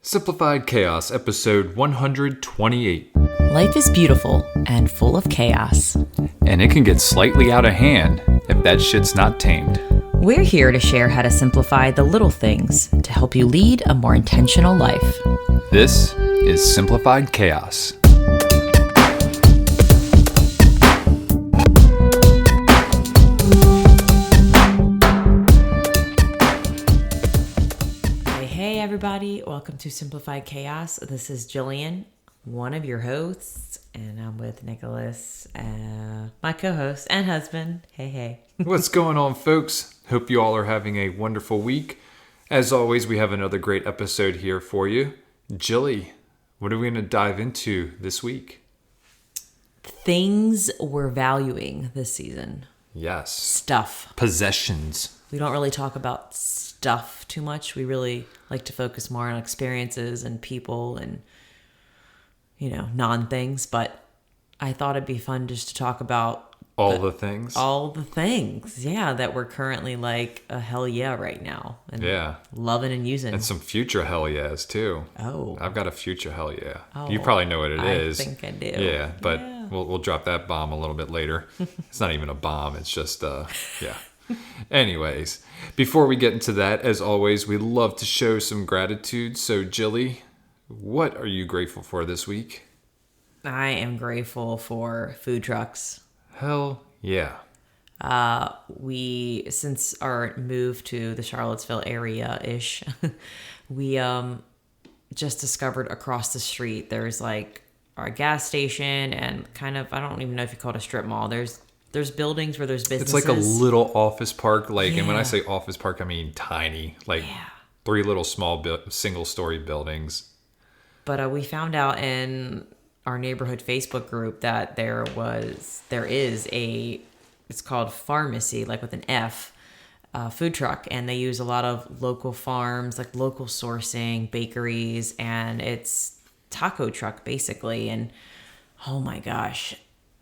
Simplified Chaos, episode 128. Life is beautiful and full of chaos. And it can get slightly out of hand if that shit's not tamed. We're here to share how to simplify the little things to help you lead a more intentional life. This is Simplified Chaos. Hey everybody, welcome to Simplified Chaos. This is Jillian, one of your hosts, and I'm with Nicholas, my co-host and husband. Hey. What's going on, folks? Hope you all are having a wonderful week. As always, we have another great episode here for you. Jilly, what are we going to dive into this week? Things we're valuing this season. Yes. Stuff. Possessions. We don't really talk about stuff too much. We really like to focus more on experiences and people and, non-things. But I thought it'd be fun just to talk about all the things, yeah, that we're currently like a hell yeah right now. And yeah. Loving and using. And some future hell yeahs too. Oh. I've got a future hell yeah. Oh, you probably know what it is. I think I do. Yeah, but We'll drop that bomb a little bit later. It's not even a bomb. It's just, yeah. Anyways, before we get into that, as always, we love to show some gratitude. So, Jilly, what are you grateful for this week? I am grateful for food trucks. Hell yeah. Since our move to the Charlottesville area-ish, we just discovered across the street there's like our gas station and kind of, I don't even know if you call it a strip mall. There's buildings where there's businesses. It's like a little office park, and when I say office park, I mean tiny, three little small single-story buildings. But we found out in our neighborhood Facebook group that there is it's called Pharmacy, like with an F, food truck, and they use a lot of local farms, like local sourcing, bakeries, and it's taco truck basically. And oh my gosh,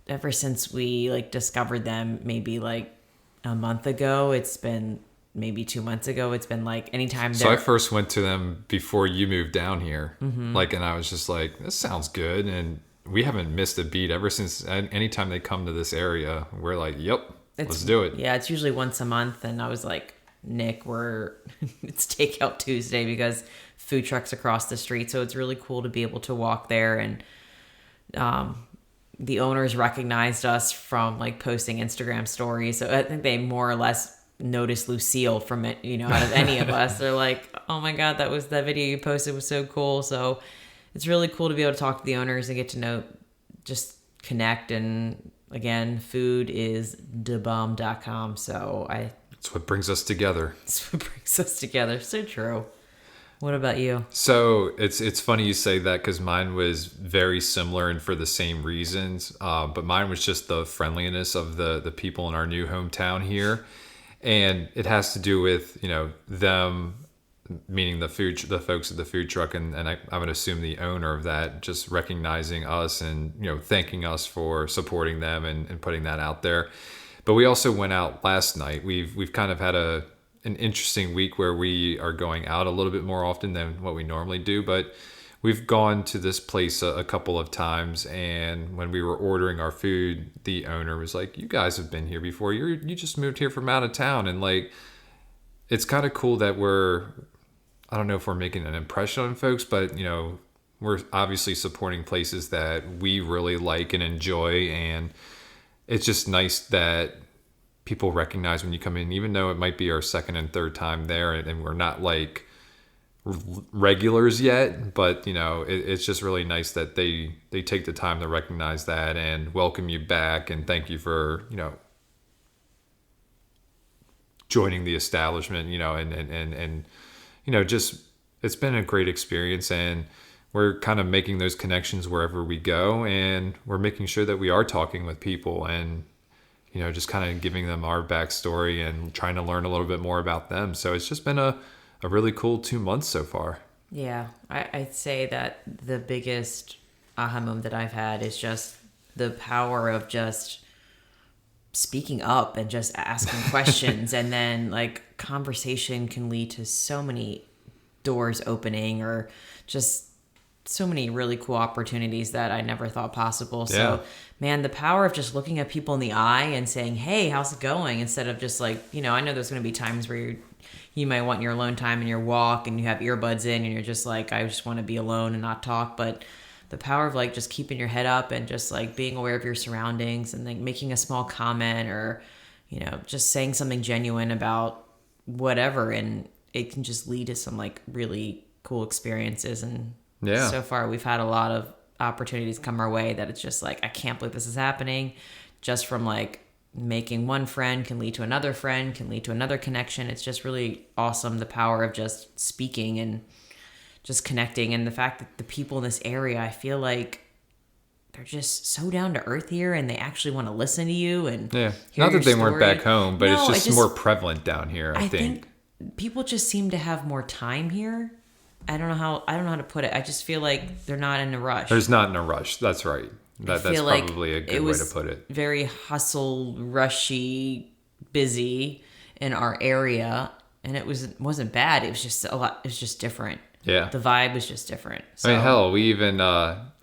ever since we discovered them, maybe a month ago, it's been maybe 2 months ago, it's been anytime. So I first went to them before you moved down here, and I was just like, this sounds good, and we haven't missed a beat ever since. Anytime they come to this area, we're like, yep, let's do it. Yeah, it's usually once a month, and I was like, Nick, it's Takeout Tuesday because food trucks across the street, so it's really cool to be able to walk there. And the owners recognized us from posting Instagram stories, so I think they more or less noticed Lucille from it, out of any of us. They're like, oh my god, that video you posted was so cool. So it's really cool to be able to talk to the owners and get to know, just connect. And again, food is debomb.com. So that's what brings us together. So true. What about you? So it's funny you say that, because mine was very similar and for the same reasons. But mine was just the friendliness of the people in our new hometown here. And it has to do with, them, meaning the folks at the food truck, and I would assume the owner of that, just recognizing us and, thanking us for supporting them and putting that out there. But we also went out last night. We've kind of had an interesting week where we are going out a little bit more often than what we normally do, but we've gone to this place a couple of times, and when we were ordering our food, the owner was like, you guys have been here before. You just moved here from out of town. And it's kind of cool that I don't know if we're making an impression on folks, but we're obviously supporting places that we really like and enjoy. And it's just nice that people recognize when you come in, even though it might be our second and third time there, and we're not regulars yet, but it's just really nice that they take the time to recognize that and welcome you back and thank you for joining the establishment, and just, it's been a great experience, and we're kind of making those connections wherever we go, and we're making sure that we are talking with people and just kind of giving them our backstory and trying to learn a little bit more about them. So it's just been a really cool 2 months so far. Yeah, I'd say that the biggest aha moment that I've had is just the power of just speaking up and just asking questions. And then conversation can lead to so many doors opening, or just so many really cool opportunities that I never thought possible. So, Yeah. man, the power of just looking at people in the eye and saying, "Hey, how's it going?" Instead of just like, I know there's going to be times where you might want your alone time in your walk and you have earbuds in and you're just like, I just want to be alone and not talk. But the power of like just keeping your head up and just like being aware of your surroundings and like making a small comment, or, just saying something genuine about whatever. And it can just lead to some like really cool experiences. And so far we've had a lot of opportunities come our way that it's just like, I can't believe this is happening. Just from like making one friend can lead to another friend, can lead to another connection. It's just really awesome, the power of just speaking and just connecting. And the fact that the people in this area, I feel like they're just so down to earth here, and they actually want to listen to you. And Yeah. hear Not your that they weren't story. back home, but No, it's just more prevalent down here, I think. people just seem to have more time here. I don't know how to put it. I just feel like they're not in a rush. There's not in a rush. That's right. That's like probably a good way to put it. Very hustle, rushy, busy in our area, and it wasn't bad. It was just a lot. It was just different. Yeah. The vibe was just different. So. I mean, hell, we even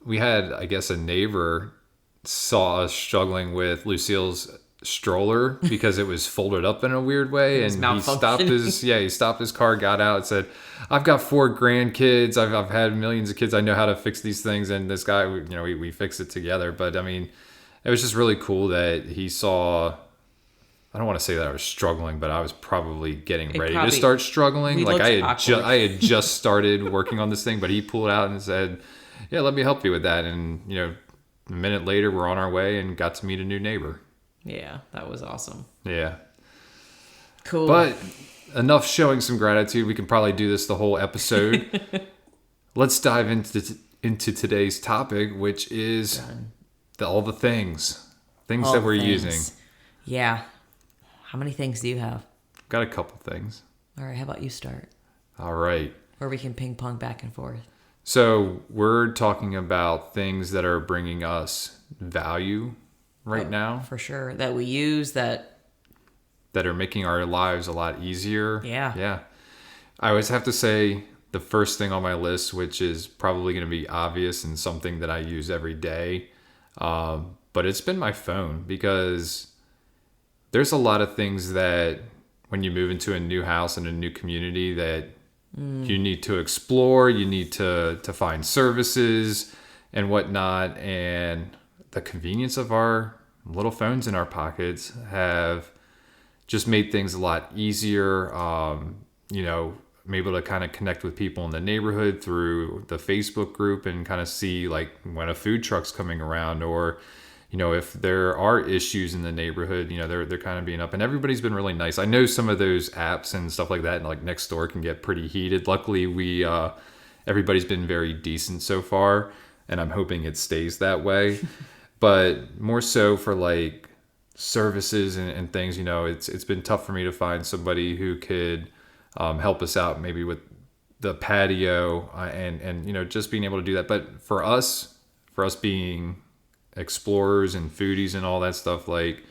we had, I guess, a neighbor saw us struggling with Lucille's stroller because it was folded up in a weird way, and he stopped his car, got out, and said, "I've got 4 grandkids. I've had millions of kids. I know how to fix these things." And this guy, we fixed it together. But I mean, it was just really cool that he saw. I don't want to say that I was struggling, but I was probably getting ready to start struggling. Like I had just started working on this thing, but he pulled out and said, "Yeah, let me help you with that." And a minute later, we're on our way and got to meet a new neighbor. Yeah, that was awesome. Yeah. Cool. But enough showing some gratitude. We can probably do this the whole episode. Let's dive into today's topic, which is all the things that we're using. Yeah. How many things do you have? Got a couple things. All right, how about you start? All right. Or we can ping pong back and forth. So we're talking about things that are bringing us value right now. For sure. That we use, that are making our lives a lot easier. Yeah. Yeah. I always have to say the first thing on my list, which is probably going to be obvious and something that I use every day, but it's been my phone, because there's a lot of things that when you move into a new house and a new community that you need to explore, you need to find services and whatnot. And the convenience of our little phones in our pockets have just made things a lot easier. I'm able to kind of connect with people in the neighborhood through the Facebook group and kind of see like when a food truck's coming around, or if there are issues in the neighborhood, they're kind of being up, and everybody's been really nice. I know some of those apps and stuff like that, and like next door, can get pretty heated. Luckily, everybody's been very decent so far, and I'm hoping it stays that way. But more so for like services and things, it's been tough for me to find somebody who could help us out, maybe with the patio and just being able to do that. But for us being explorers and foodies and all that stuff, like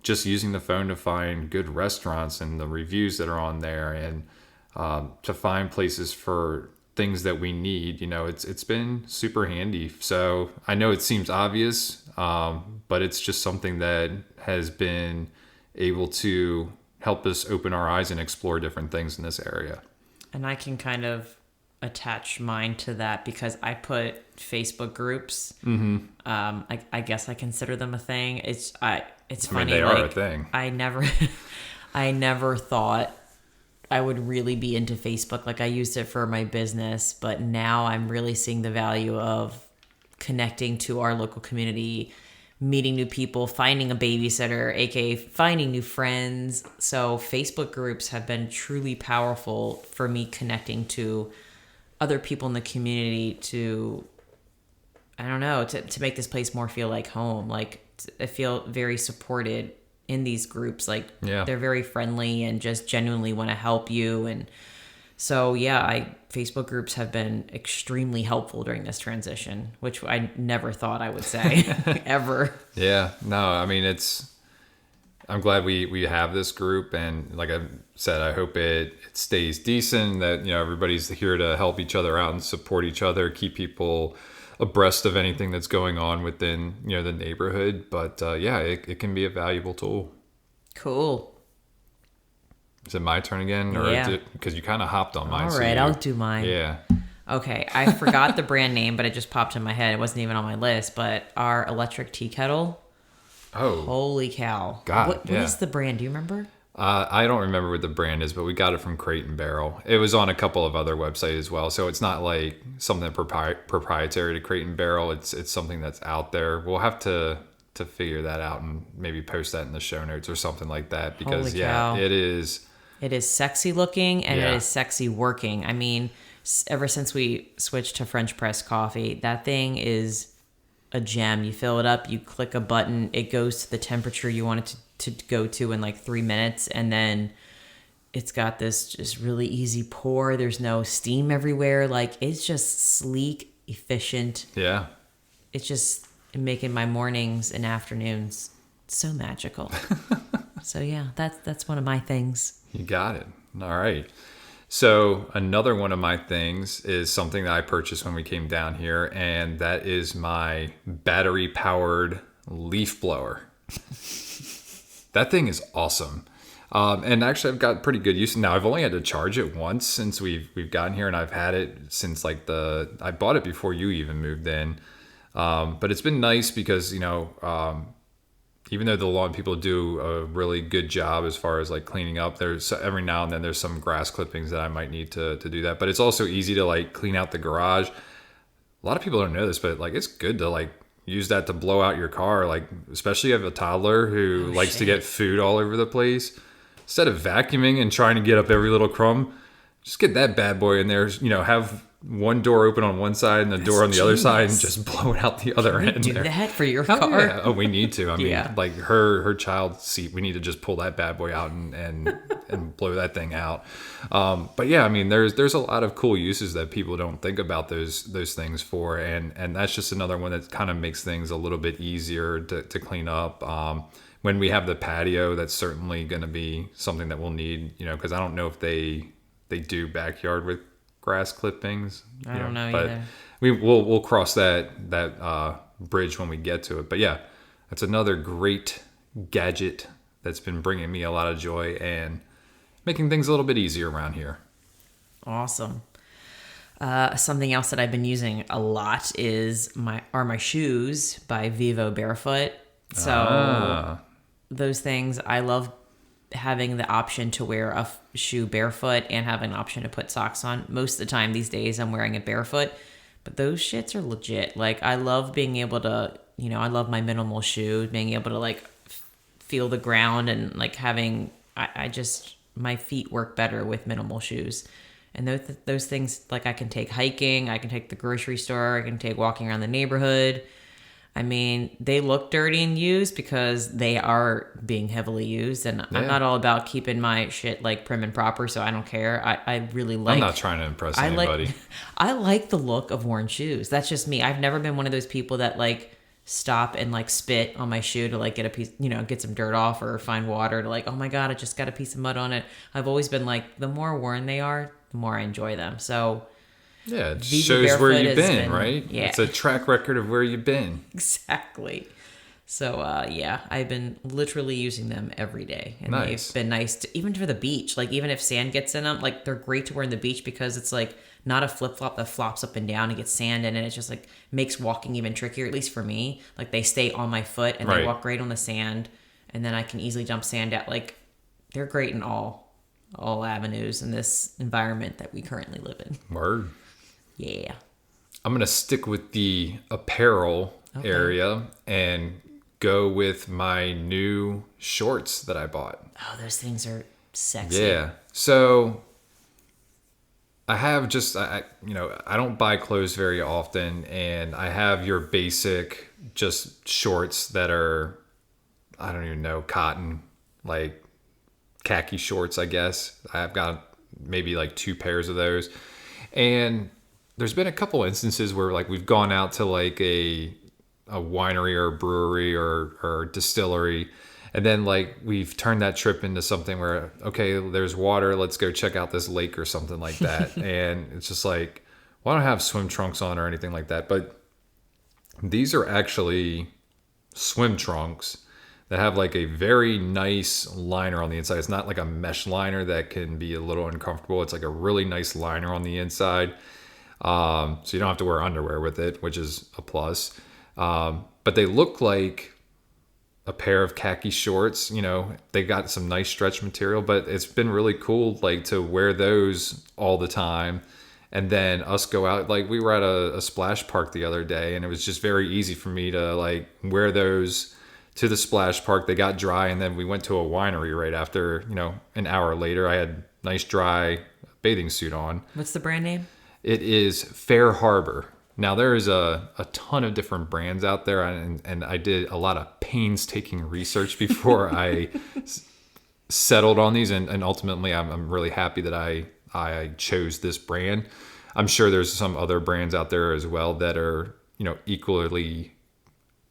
just using the phone to find good restaurants and the reviews that are on there, and to find places for things that we need, it's been super handy. So I know it seems obvious, but it's just something that has been able to help us open our eyes and explore different things in this area. And I can kind of attach mine to that, because I put Facebook groups. Mm-hmm. I guess I consider them a thing. It's funny. They are a thing. I never thought I would really be into Facebook. Like, I used it for my business, but now I'm really seeing the value of connecting to our local community, meeting new people, finding a babysitter, aka finding new friends. So Facebook groups have been truly powerful for me connecting to other people in the community, to make this place more feel like home. Like, I feel very supported in these groups. Like, they're very friendly and just genuinely want to help you. And so, Facebook groups have been extremely helpful during this transition, which I never thought I would say ever. Yeah, no, I mean, I'm glad we have this group, and like I said, I hope it stays decent. That everybody's here to help each other out and support each other, keep people abreast of anything that's going on within the neighborhood. But yeah, it can be a valuable tool. Cool. Is it my turn again, or Yeah. because you kind of hopped on mine? All right, I'll do mine. Yeah. Okay, I forgot the brand name, but it just popped in my head. It wasn't even on my list, but our electric tea kettle. Oh, Holy cow. God, What yeah. is the brand? Do you remember? I don't remember what the brand is, but we got it from Crate and Barrel. It was on a couple of other websites as well, so it's not like something proprietary to Crate and Barrel. It's something that's out there. We'll have to figure that out and maybe post that in the show notes or something like that, because Holy cow. it is. It is sexy looking and Yeah. it is sexy working. I mean, ever since we switched to French press coffee, that thing is a gem. You fill it up, you click a button, it goes to the temperature you want it to go to in like 3 minutes, and then it's got this just really easy pour. There's no steam everywhere. Like, it's just sleek, efficient. Yeah. It's just making my mornings and afternoons so magical. So yeah, that's one of my things. You got it. All right. So another one of my things is something that I purchased when we came down here, and that is my battery-powered leaf blower. That thing is awesome. And actually, I've got pretty good use. Now, I've only had to charge it once since we've gotten here, and I've had it since I bought it before you even moved in. But it's been nice because, even though the lawn people do a really good job as far as like cleaning up, there's every now and then there's some grass clippings that I might need to do that. But it's also easy to like clean out the garage. A lot of people don't know this, but like it's good to like use that to blow out your car, like especially if you have a toddler who likes to get food all over the place. Instead of vacuuming and trying to get up every little crumb, just get that bad boy in there. Have one door open on one side and the door on the other side, and just blow it out the other end. Do there. that for your Hell car? yeah. Oh, we need to. I mean, Yeah. like her child seat, we need to just pull that bad boy out and blow that thing out. But yeah, I mean, there's a lot of cool uses that people don't think about those things for, and that's just another one that kind of makes things a little bit easier to clean up. When we have the patio, that's certainly going to be something that we'll need, because I don't know if they do backyard with grass clippings. I don't know but either. we'll cross that bridge when we get to it. But yeah, that's another great gadget that's been bringing me a lot of joy and making things a little bit easier around here. Awesome. Something else that I've been using a lot is my shoes by Vivo Barefoot. So those things, I love having the option to wear a shoe barefoot and having an option to put socks on. Most of the time these days I'm wearing it barefoot, but those shits are legit. Like, I love being able to, I love my minimal shoe, being able to like feel the ground and like having, I just, my feet work better with minimal shoes. And those things, like, I can take hiking, I can take the grocery store, I can take walking around the neighborhood. I mean, they look dirty and used because they are being heavily used, and I'm not all about keeping my shit like prim and proper, so I don't care. I really like. I'm not trying to impress anybody. I like the look of worn shoes. That's just me. I've never been one of those people that like stop and like spit on my shoe to like get a piece, get some dirt off or find water to like, oh my God, I just got a piece of mud on it. I've always been like, the more worn they are, the more I enjoy them. So. Yeah, it Vivo shows where Barefoot you've has been, been- right? yeah. It's a track record of where you've been. Exactly. So, yeah, I've been literally using them every day. And Nice. they've been nice to, even for the beach. Like, even if sand gets in them, like, they're great to wear in the beach because it's, like, not a flip-flop that flops up and down and gets sand in it. It just, like, makes walking even trickier, at least for me. Like, they stay on my foot and Right. they walk great on the sand. And then I can easily dump sand out. Like, they're great in all avenues in this environment that we currently live in. Word. Yeah. I'm going to stick with the apparel area and go with my new shorts that I bought. Oh, those things are sexy. Yeah. So I have just, I don't buy clothes very often, and I have your basic just shorts that are, I don't even know, cotton, like khaki shorts, I guess. I've got maybe like 2 pairs of those. And there's been a couple instances where like we've gone out to like a winery or a brewery or distillery, And then like we've turned that trip into something where, okay, there's water, let's go check out this lake or something like that. And it's just like, well, I don't have swim trunks on or anything like that, but these are actually swim trunks that have like a very nice liner on the inside. It's not like a mesh liner that can be a little uncomfortable. It's like a really nice liner on the inside. So you don't have to wear underwear with it, which is a plus. But they look like a pair of khaki shorts. You know, they got some nice stretch material, but it's been really cool like to wear those all the time. And then us go out, like we were at a splash park the other day, and it was just very easy for me to like wear those to the splash park. They got dry, and then we went to a winery right after, you know, an hour later. I had nice dry bathing suit on. What's the brand name? It is Fair Harbor. Now there is a ton of different brands out there, and I did a lot of painstaking research before I settled on these, and ultimately I'm really happy that I chose this brand. I'm sure there's some other brands out there as well that are, you know, equally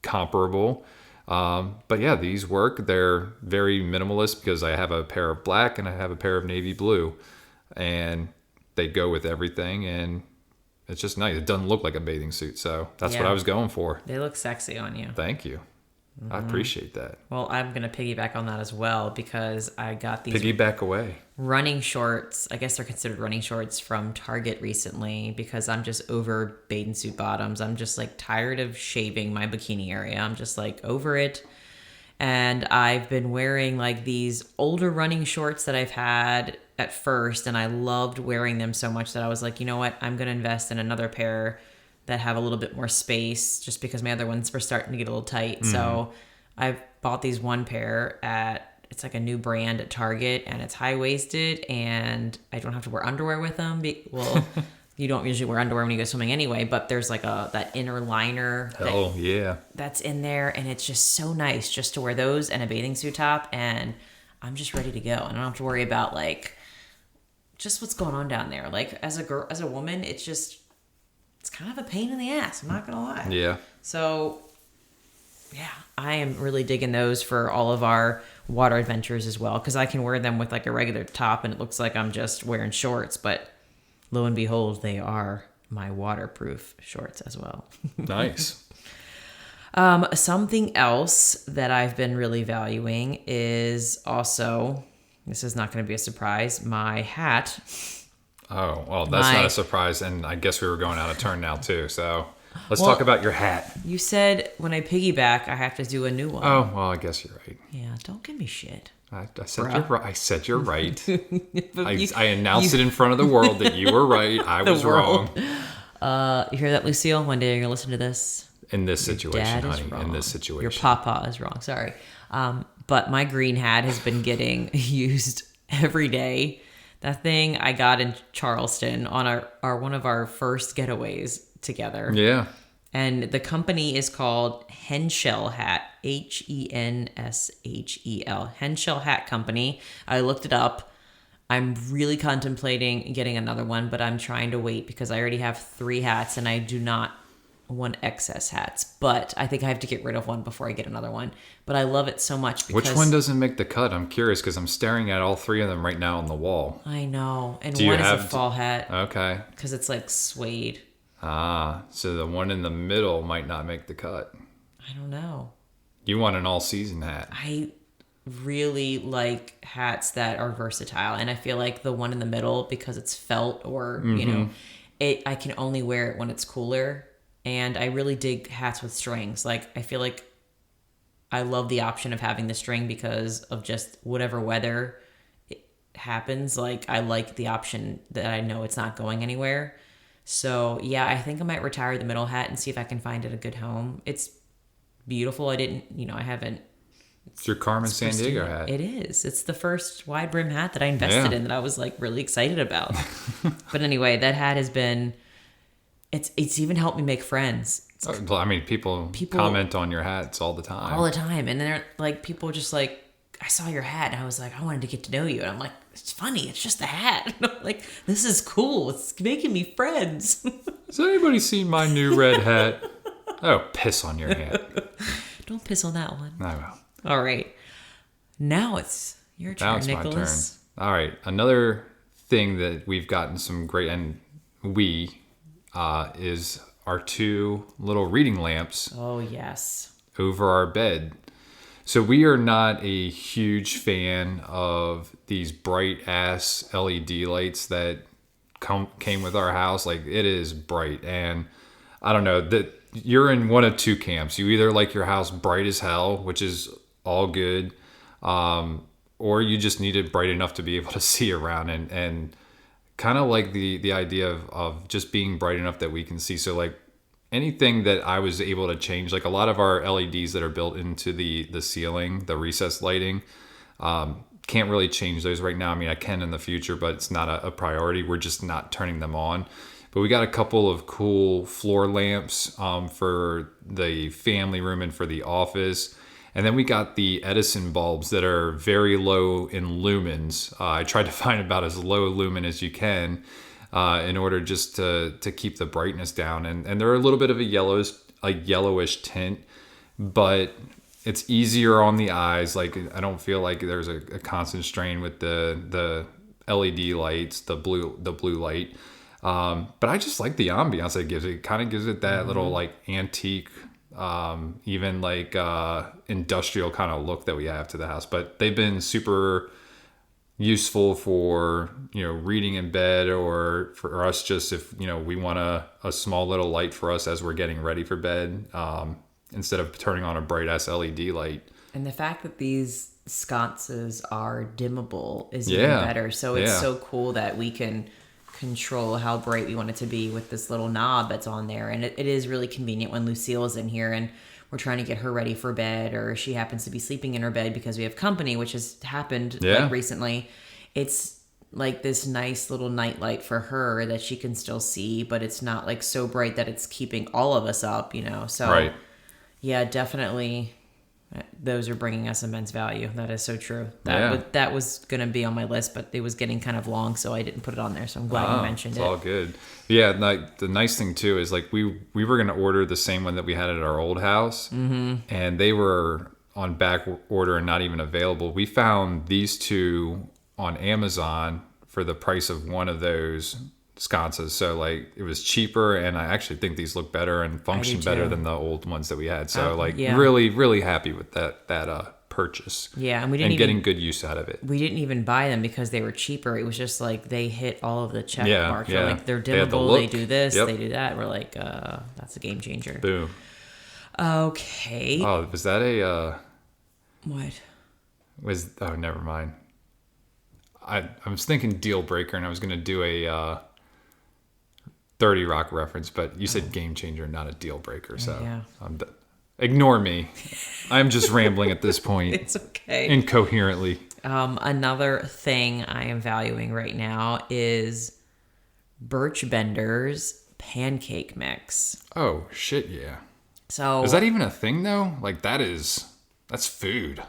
comparable. But yeah, these work. They're very minimalist because I have a pair of black and I have a pair of navy blue, and they go with everything, and it's just nice. It doesn't look like a bathing suit, so that's what I was going for. They look sexy on you. Thank you. I appreciate that. Well, I'm going to piggyback on that as well because I got these Piggyback away. running shorts. I guess they're considered running shorts from Target recently because I'm just over bathing suit bottoms. I'm just like tired of shaving my bikini area. I'm just like over it. And I've been wearing like these older running shorts that I've had at first, and I loved wearing them so much that I was like, you know what? I'm going to invest in another pair that have a little bit more space just because my other ones were starting to get a little tight. So I've bought these one pair it's like a new brand at Target, and it's high-waisted, and I don't have to wear underwear with them. Well, you don't usually wear underwear when you go swimming anyway, but there's like that inner liner that's in there, and it's just so nice just to wear those and a bathing suit top, and I'm just ready to go. And I don't have to worry about like just what's going on down there. Like as a woman, it's kind of a pain in the ass. I'm not going to lie. Yeah. So, yeah, I am really digging those for all of our water adventures as well, because I can wear them with like a regular top and it looks like I'm just wearing shorts, but lo and behold, they are my waterproof shorts as well. Nice. Something else that I've been really valuing is also, this is not going to be a surprise, my hat. Oh, well, that's not a surprise, and I guess we were going out of turn now, too, so let's talk about your hat. You said when I piggyback, I have to do a new one. Oh, well, I guess you're right. Yeah, don't give me shit. I said you're right. I said you're right. I announced it in front of the world that you were right. I was wrong. You hear that, Lucille? One day you're going to listen to this. In this situation, honey. Wrong. In this situation. Your papa is wrong. Sorry. But my green hat has been getting used every day. That thing I got in Charleston on our one of our first getaways together. Yeah. And the company is called Henschel Hat, Henshel, Henschel Hat Company. I looked it up. I'm really contemplating getting another one, but I'm trying to wait because I already have 3 hats and I do not want excess hats. But I think I have to get rid of one before I get another one. But I love it so much because... Which one doesn't make the cut? I'm curious because I'm staring at all 3 of them right now on the wall. I know. And one is a fall hat. Okay. Because it's like suede. Ah, so the one in the middle might not make the cut. I don't know. You want an all-season hat. I really like hats that are versatile, and I feel like the one in the middle, because it's felt or you know, I can only wear it when it's cooler. And I really dig hats with strings. Like I feel like I love the option of having the string because of just whatever weather it happens. Like I like the option that I know it's not going anywhere. So yeah, I think I might retire the middle hat and see if I can find it a good home. It's beautiful. I haven't. It's your Carmen Sandiego hat. It is. It's the first wide brim hat that I invested in that I was like really excited about. But anyway, that hat has been, it's even helped me make friends. I mean, people comment on your hats all the time. All the time. And they're like, people just like, I saw your hat and I was like, I wanted to get to know you. And I'm like, it's funny. It's just a hat. And I'm like, this is cool. It's making me friends. Has anybody seen my new red hat? Oh, piss on your hat. Don't piss on that one. I will. All right. Now it's your turn, Now it's my turn. Nicholas. All right. Another thing that we've gotten some great, and is our 2 little reading lamps Oh, yes. over our bed. So we are not a huge fan of these bright ass LED lights that came with our house. Like, it is bright, and I don't know, that you're in one of 2 camps. You either like your house bright as hell, which is all good, or you just need it bright enough to be able to see around, and kind of like the idea of just being bright enough that we can see. So like anything that I was able to change, like a lot of our LEDs that are built into the ceiling, the recessed lighting, can't really change those right now. I mean, I can in the future, but it's not a priority. We're just not turning them on. But we got a couple of cool floor lamps for the family room and for the office. And then we got the Edison bulbs that are very low in lumens. I tried to find about as low lumen as you can in order just to keep the brightness down. And they're a little bit of a yellowish tint, but it's easier on the eyes. Like, I don't feel like there's a constant strain with the LED lights, the blue light. But I just like the ambiance it gives. It kind of gives it that little like antique, even like industrial kind of look that we have to the house. But they've been super useful for, reading in bed, or for us just if, we want a small little light for us as we're getting ready for bed, instead of turning on a bright ass LED light. And the fact that these sconces are dimmable is even better. So it's so cool that we can control how bright we want it to be with this little knob that's on there. And it is really convenient when Lucille is in here and we're trying to get her ready for bed, or she happens to be sleeping in her bed because we have company, which has happened like recently. It's like this nice little night light for her that she can still see, but it's not like so bright that it's keeping all of us up, So yeah, definitely those are bringing us immense value. That is so true. That was going to be on my list, but it was getting kind of long, so I didn't put it on there. So I'm glad you mentioned it. It's all good. Yeah, like the nice thing too is like we were going to order the same one that we had at our old house, and they were on back order and not even available. We found these 2 on Amazon for the price of one of those sconces. So like it was cheaper, and I actually think these look better and function better than the old ones that we had. So really, really happy with that purchase. Yeah, and we didn't getting good use out of it. We didn't even buy them because they were cheaper. It was just like they hit all of the check marks. Yeah. Like they're dimmable, they do this, they do that. We're like, that's a game changer. Boom. Okay. Oh, was that a what? Oh, never mind. I was thinking deal breaker, and I was gonna do a 30 Rock reference, but you said game changer, not a deal breaker. So ignore me. I'm just rambling at this point. It's okay. Incoherently. Another thing I am valuing right now is Birch Bender's pancake mix. Oh, shit, yeah. So is that even a thing, though? Like, that's food.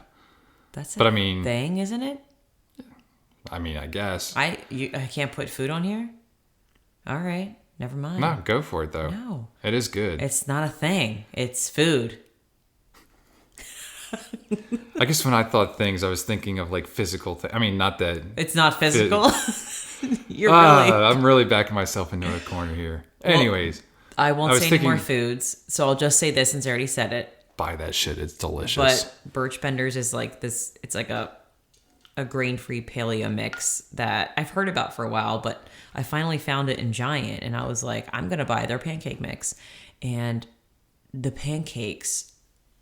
That's a thing, isn't it? I mean, I guess. I can't put food on here? All right. Never mind. No, go for it, though. No. It is good. It's not a thing. It's food. I guess when I thought things, I was thinking of like physical things. I mean, not that. It's not physical. I'm really backing myself into a corner here. Anyways. I won't say any more foods, so I'll just say this since I already said it. Buy that shit. It's delicious. But Birch Benders is like this. It's like a grain-free paleo mix that I've heard about for a while, but I finally found it in Giant, and I was like, I'm going to buy their pancake mix. And the pancakes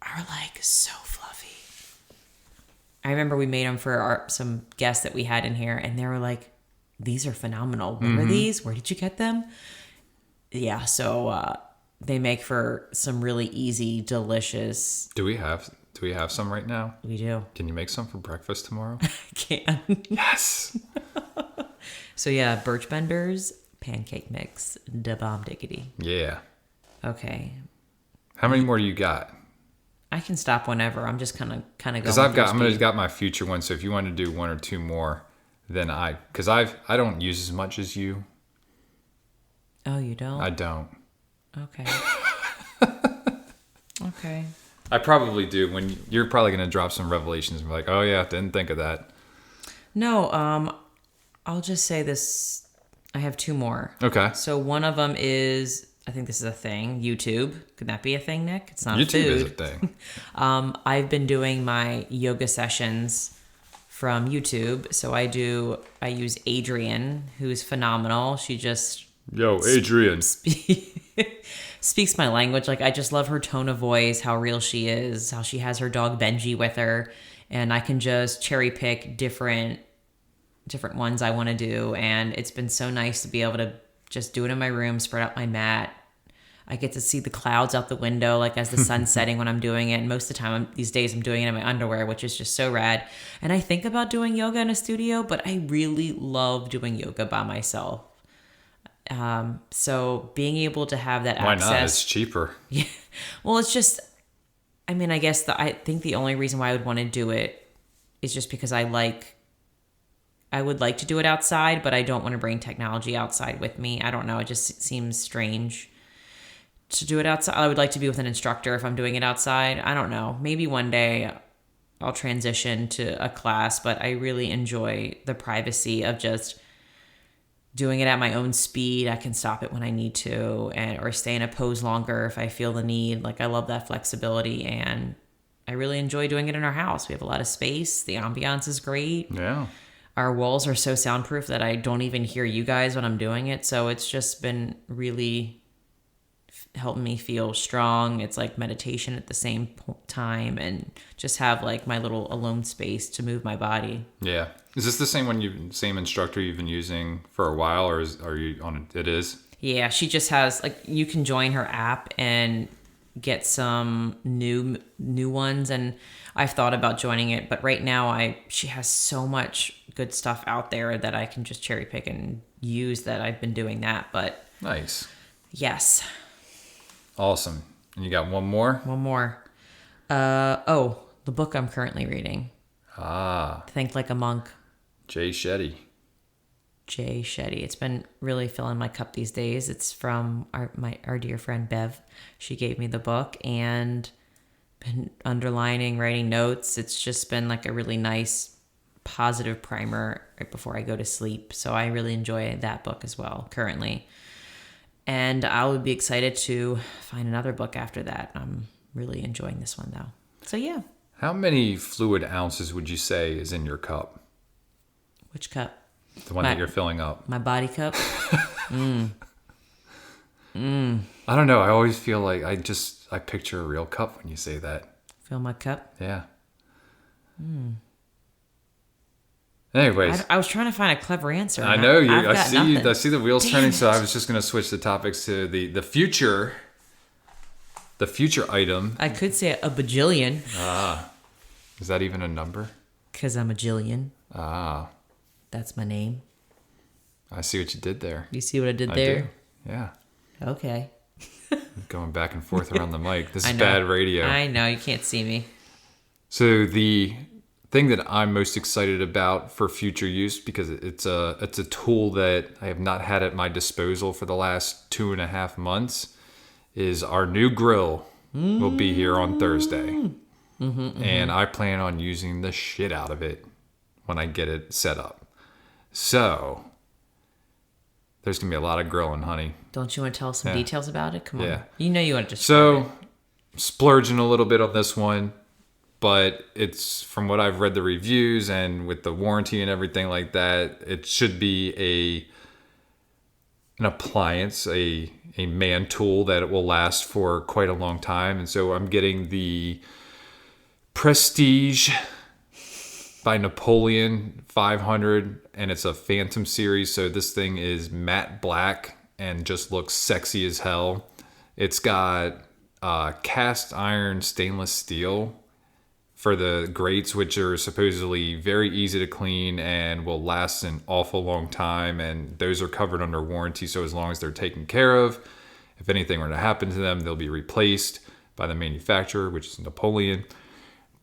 are like so fluffy. I remember we made them for some guests that we had in here, and they were like, these are phenomenal. What are these? Where did you get them? Yeah, so they make for some really easy, delicious... Do we have some right now? We do. Can you make some for breakfast tomorrow? I can. Yes. So yeah, Birch Bender's pancake mix, da bomb diggity. Yeah. Okay. How many more do you got? I can stop whenever. I'm just kind of going. Because I'm gonna got my future one. So if you want to do 1 or 2 more, then I don't use as much as you. Oh, you don't? I don't. Okay. Okay. I probably do. When you're probably going to drop some revelations and be like, oh yeah, didn't think of that. No, I'll just say this. I have two more. Okay. So one of them is, I think this is a thing, YouTube. Could that be a thing, Nick? It's not YouTube food. is a thing. I've been doing my yoga sessions from YouTube. So I use Adrienne, who's phenomenal. She just Yo, Adrian. speaks my language. Like, I just love her tone of voice, how real she is, how she has her dog Benji with her, and I can just cherry pick different ones I want to do. And it's been so nice to be able to just do it in my room, spread out my mat. I get to see the clouds out the window, like as the sun's setting when I'm doing it. And most of the time, these days, I'm doing it in my underwear, which is just so rad. And I think about doing yoga in a studio, but I really love doing yoga by myself. So being able to have that Why access. not? It's cheaper. Yeah. Well, it's just, I mean, I guess I think the only reason why I would want to do it is just because I would like to do it outside, but I don't want to bring technology outside with me. I don't know. It just seems strange to do it outside. I would like to be with an instructor if I'm doing it outside. I don't know. Maybe one day I'll transition to a class, but I really enjoy the privacy of just doing it at my own speed. I can stop it when I need to, or stay in a pose longer if I feel the need. Like, I love that flexibility, and I really enjoy doing it in our house. We have a lot of space. The ambiance is great. Yeah. Our walls are so soundproof that I don't even hear you guys when I'm doing it. So it's just been really helping me feel strong. It's like meditation at the same time, and just have like my little alone space to move my body. Yeah. Is this the same instructor you've been using for a while, or are you on it? It is? Yeah, she just has, like, you can join her app and get some new ones, and I've thought about joining it, but right now she has so much good stuff out there that I can just cherry pick and use, that I've been doing that. But Nice. yes. Awesome. And you got one more? One more. The book I'm currently reading. Think Like a Monk. Jay Shetty. Jay Shetty. It's been really filling my cup these days. It's from our dear friend Bev. She gave me the book and been underlining, writing notes. It's just been like a really nice, positive primer right before I go to sleep. So I really enjoy that book as well currently. And I would be excited to find another book after that. I'm really enjoying this one though. So yeah. How many fluid ounces would you say is in your cup? Which cup? The one that you're filling up. My body cup? I don't know. I always feel like I picture a real cup when you say that. Fill my cup? Yeah. Anyways. I was trying to find a clever answer. I know you. I see the wheels turning. So I was just going to switch the topics to the future. The future item. I could say a bajillion. Is that even a number? Because I'm a jillion. That's my name. I see what you did there. You see what I did there? Do. Yeah. Okay. Going back and forth around the mic. This is bad radio. I know. You can't see me. So the thing that I'm most excited about for future use, because it's a tool that I have not had at my disposal for the last 2.5 months, is our new grill will be here on Thursday. And I plan on using the shit out of it when I get it set up. So there's going to be a lot of grilling, honey. Don't you want to tell us some details about it? Come on. Yeah. You know you want to just... So, splurging a little bit on this one, but it's, from what I've read the reviews and with the warranty and everything like that, it should be an appliance, a man tool that it will last for quite a long time. And so I'm getting the Prestige by Napoleon 500, and it's a Phantom series. So this thing is matte black and just looks sexy as hell. It's got cast iron stainless steel for the grates, which are supposedly very easy to clean and will last an awful long time. And those are covered under warranty. So as long as they're taken care of, if anything were to happen to them, they'll be replaced by the manufacturer, which is Napoleon.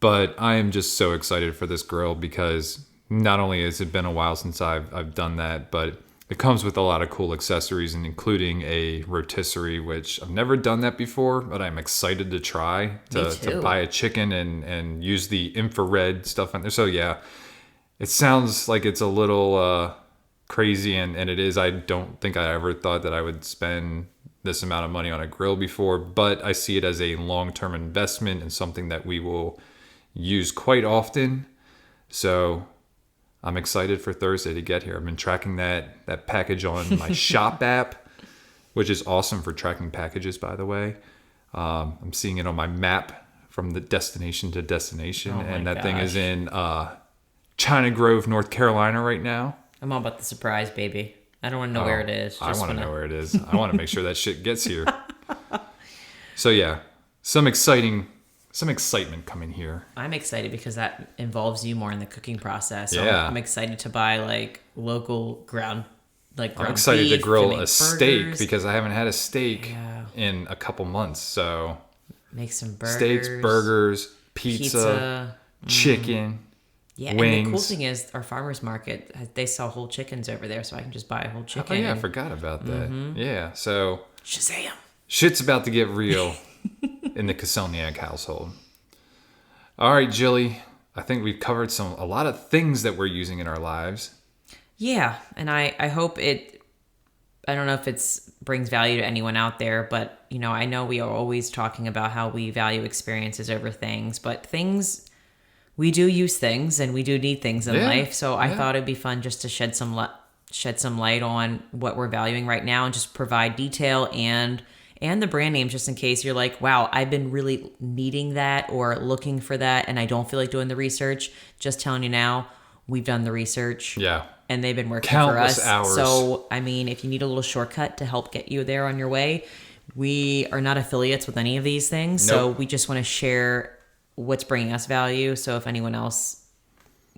But I am just so excited for this grill because not only has it been a while since I've done that, but It comes with a lot of cool accessories, and including a rotisserie, which I've never done that before, but I'm excited to try to buy a chicken and use the infrared stuff on there. So yeah, it sounds like it's a little crazy, and it is. I don't think I ever thought that I would spend this amount of money on a grill before, but I see it as a long-term investment and something that we will use quite often. So I'm excited for Thursday to get here. I've been tracking that package on my shop app, which is awesome for tracking packages, by the way. I'm seeing it on my map from the destination to destination, and that thing is in China Grove, North Carolina right now. I'm all about the surprise, baby. I don't want to know where it is. I want to know where it is. I want to make sure that shit gets here. So yeah, some excitement coming here. I'm excited because that involves you more in the cooking process. So Yeah. I'm excited to buy like local ground I'm excited to beef, grill make a steak burgers. because I haven't had a steak Yeah. in a couple months. So Make some burgers. steaks, burgers, pizza. Chicken. Yeah, wings. and the cool thing is our farmer's market, they sell whole chickens over there, so I can just buy a whole chicken. Oh yeah, I forgot about that. Yeah, so Shazam! shit's about to get real in the Koselniak household. All right, Jilly, I think we've covered a lot of things that we're using in our lives. Yeah, and I hope it, I don't know if it's brings value to anyone out there, but I know we are always talking about how we value experiences over things, but we do use things and we do need things in life. So I thought it'd be fun just to shed some light on what we're valuing right now and just provide detail and the brand names, just in case you're like, wow, I've been really needing that or looking for that and I don't feel like doing the research. Just telling you now, we've done the research. Yeah. And they've been working Countless for us. hours. So, I mean, if you need a little shortcut to help get you there on your way, we are not affiliates with any of these things. Nope. So we just want to share what's bringing us value. So if anyone else,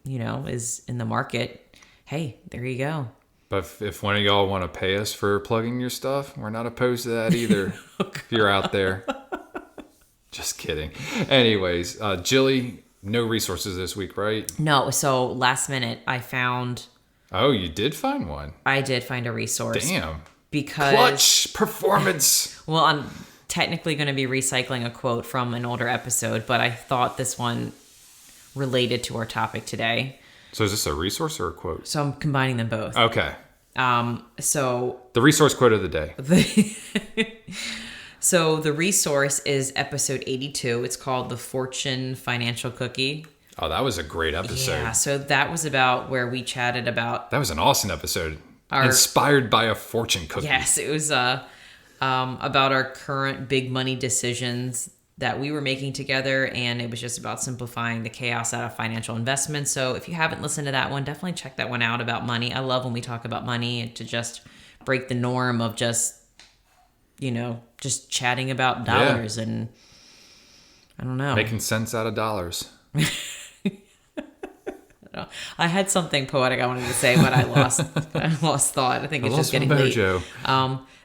is in the market, hey, there you go. But if one of y'all want to pay us for plugging your stuff, we're not opposed to that either. If you're out there. Just kidding. Anyways, Jilly, no resources this week, right? No. So last minute, I found Oh, you did find one. I did find a resource. Damn. Because Clutch performance. well, I'm technically going to be recycling a quote from an older episode, but I thought this one related to our topic today. So is this a resource or a quote? So I'm combining them both. Okay. So The resource quote of the day. So the resource is episode 82. It's called The Fortune Financial Cookie. Oh, that was a great episode. Yeah, so that was about where we chatted about... That was an awesome episode. Inspired by a fortune cookie. Yes, it was about our current big money decisions that we were making together, and it was just about simplifying the chaos out of financial investments. So if you haven't listened to that one, definitely check that one out about money. I love when we talk about money and to just break the norm of just chatting about dollars and I don't know. Making sense out of dollars. I had something poetic I wanted to say, but I lost thought. I think it's just getting late.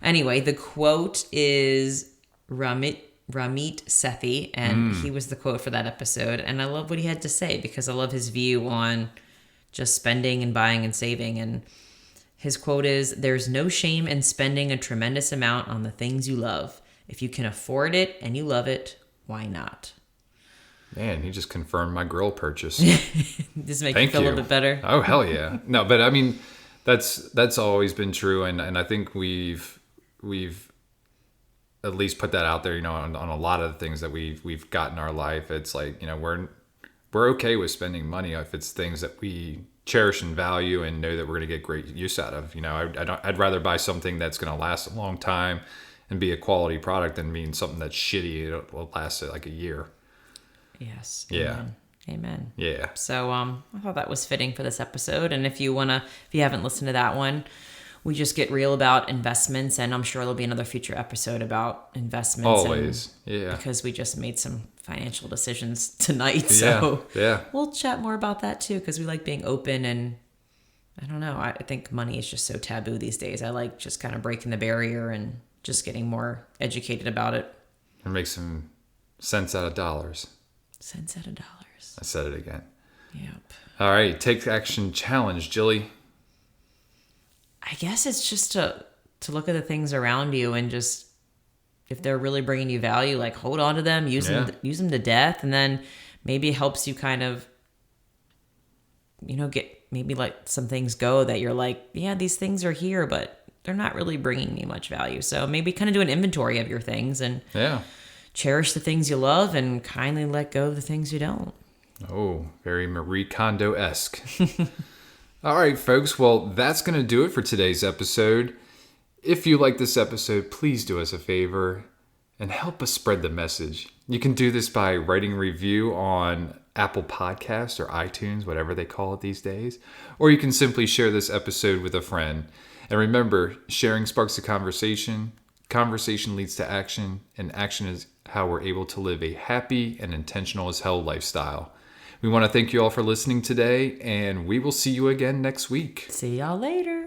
Anyway, the quote is Ramit Sethi, and he was the quote for that episode. And I love what he had to say because I love his view on just spending and buying and saving. And his quote is, "There's no shame in spending a tremendous amount on the things you love. If you can afford it and you love it, why not?" Man, he just confirmed my grill purchase. Does it make you feel a little bit better? Oh, hell yeah. No, but I mean, that's always been true. And I think we've at least put that out there, on a lot of the things that we've got in our life. It's like, we're okay with spending money if it's things that we cherish and value and know that we're going to get great use out of. I'd rather buy something that's going to last a long time and be a quality product than being something that's shitty. It'll last like a year. Yes. Yeah. Amen. Yeah. So I thought that was fitting for this episode. And if you haven't listened to that one, we just get real about investments, and I'm sure there'll be another future episode about investments. Always. Yeah. Because we just made some financial decisions tonight. So yeah. We'll chat more about that too, because we like being open, and I don't know. I think money is just so taboo these days. I like just kind of breaking the barrier and just getting more educated about it. And make some sense out of dollars. Cents out of dollars. I said it again. Yep. All right. Take action challenge, Jilly. I guess it's just to look at the things around you and just, if they're really bringing you value, like hold on to them, use them to death, and then maybe it helps you kind of, get maybe like some things go that you're like, yeah, these things are here, but they're not really bringing me much value. So maybe kind of do an inventory of your things and cherish the things you love and kindly let go of the things you don't. Oh, very Marie Kondo-esque. All right, folks. Well, that's going to do it for today's episode. If you like this episode, please do us a favor and help us spread the message. You can do this by writing a review on Apple Podcasts or iTunes, whatever they call it these days. Or you can simply share this episode with a friend. And remember, sharing sparks a conversation. Conversation leads to action. And action is how we're able to live a happy and intentional as hell lifestyle. We want to thank you all for listening today, and we will see you again next week. See y'all later.